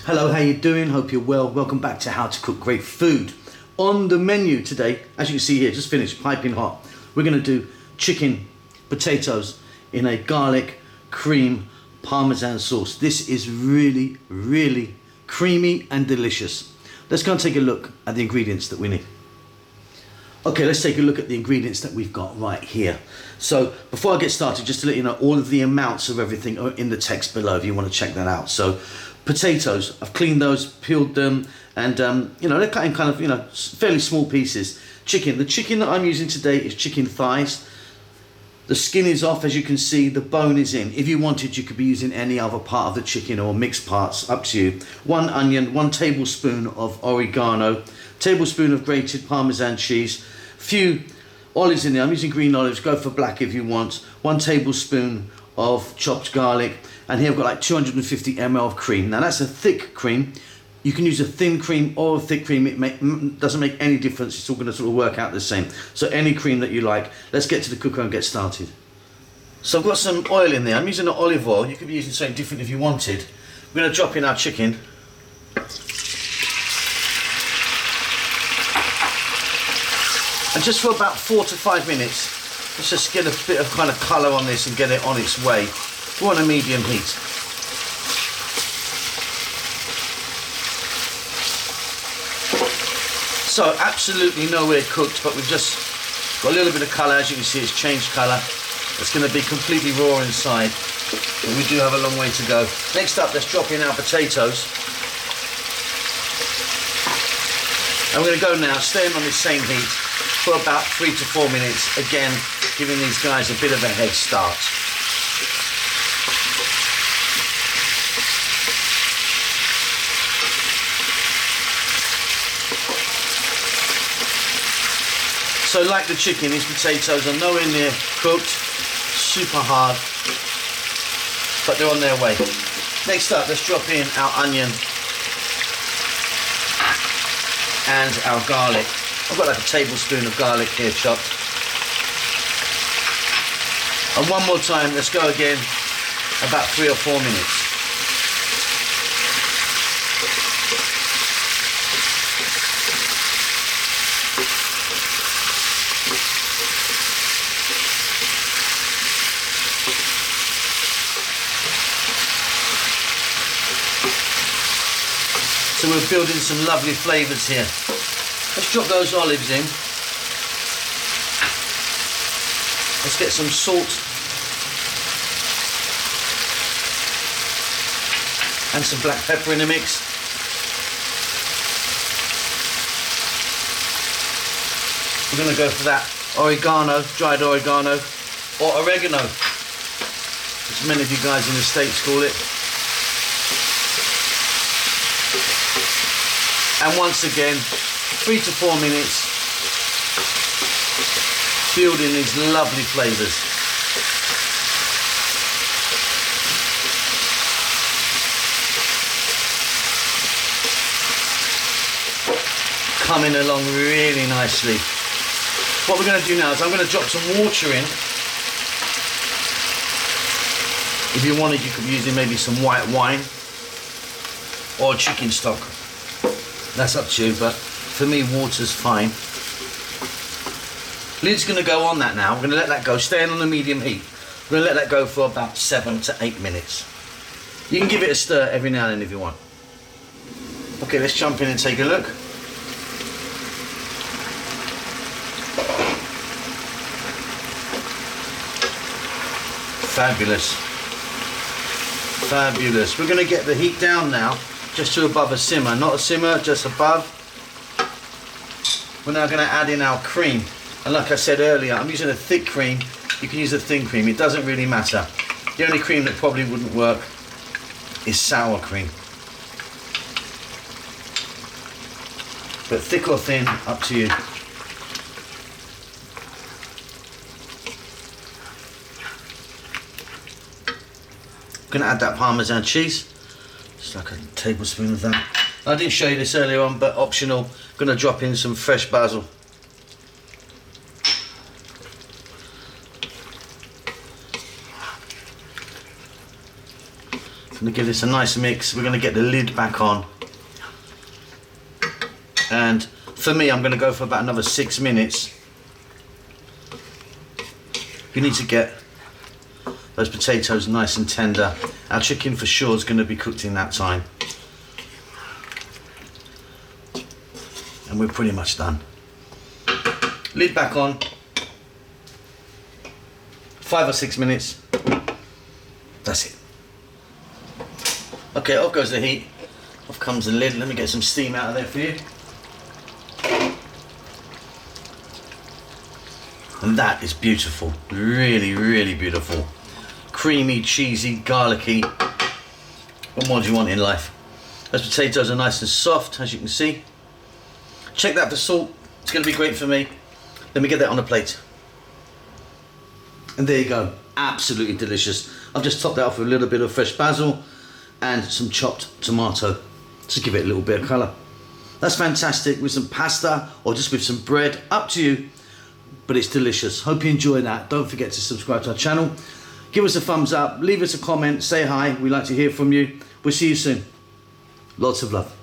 Hello, how you doing? Hope you're well. Welcome back to How to Cook Great Food. On the menu today, as you can see here, just finished, piping hot, we're going to do chicken potatoes in a garlic cream parmesan sauce. This is really, really creamy and delicious. Let's go and take a look at the ingredients that we need. Okay, let's take a look at the ingredients that we've got right here. So before I get started, just to let you know, all of the amounts of everything are in the text below if you want to check that out. So potatoes, I've cleaned those, peeled them, and they're cut in kind of, fairly small pieces. Chicken, the chicken that I'm using today is chicken thighs. The skin is off, as you can see, the bone is in. If you wanted, you could be using any other part of the chicken or mixed parts, up to you. 1 onion, 1 tablespoon of oregano, tablespoon of grated Parmesan cheese, few olives in there. I'm using green olives, go for black if you want. 1 tablespoon of chopped garlic, and here I've got like 250 ml of cream. Now that's a thick cream. You can use a thin cream or a thick cream. It doesn't make any difference. It's all going to sort of work out the same. So any cream that you like. Let's get to the cooker and get started. So I've got some oil in there. I'm using an olive oil. You could be using something different if you wanted. We're going to drop in our chicken. And just for about 4 to 5 minutes, let's just get a bit of kind of colour on this and get it on its way. We're on a medium heat. So absolutely nowhere cooked, but we've just got a little bit of colour. As you can see, it's changed colour. It's going to be completely raw inside, but we do have a long way to go. Next up, let's drop in our potatoes. And we're going to go now, staying on this same heat for about 3 to 4 minutes. Again, giving these guys a bit of a head start. So like the chicken, these potatoes are nowhere near cooked, super hard, but they're on their way. Next up, let's drop in our onion and our garlic. I've got like a tablespoon of garlic here chopped. And one more time, let's go again, about 3 or 4 minutes. So we're building some lovely flavours here. Let's drop those olives in. Let's get some salt and some black pepper in the mix. We're going to go for that oregano, dried oregano, or oregano, as many of you guys in the States call it. And once again, 3 to 4 minutes, building these lovely flavours. Coming along really nicely. What we're going to do now is I'm going to drop some water in. If you wanted, you could be using maybe some white wine or chicken stock. That's up to you, but for me, water's fine. Lid's going to go on that now. We're going to let that go, staying on the medium heat. We're going to let that go for about 7 to 8 minutes. You can give it a stir every now and then if you want. Okay, let's jump in and take a look. Fabulous. Fabulous. We're going to get the heat down now, just to above a simmer, not a simmer, just above. We're now going to add in our cream. And like I said earlier, I'm using a thick cream. You can use a thin cream, it doesn't really matter. The only cream that probably wouldn't work is sour cream. But thick or thin, up to you. I'm going to add that Parmesan cheese, just like a tablespoon of that. I didn't show you this earlier on, but optional. I'm going to drop in some fresh basil. gonna give this a nice mix. We're gonna get the lid back on. And for me, I'm gonna go for about another 6 minutes. You need to get those potatoes nice and tender. Our chicken for sure is gonna be cooked in that time. And we're pretty much done. Lid back on. 5 or 6 minutes. That's it. Okay, off goes the heat. Off comes the lid. Let me get some steam out of there for you. And that is beautiful. Really, really beautiful. Creamy, cheesy, garlicky. What more do you want in life? Those potatoes are nice and soft, as you can see. Check that for salt. It's going to be great for me. Let me get that on a plate. And there you go. Absolutely delicious. I've just topped that off with a little bit of fresh basil and some chopped tomato to give it a little bit of colour. That's fantastic with some pasta or just with some bread. Up to you. But it's delicious. Hope you enjoy that. Don't forget to subscribe to our channel. Give us a thumbs up. Leave us a comment. Say hi. We'd like to hear from you. We'll see you soon. Lots of love.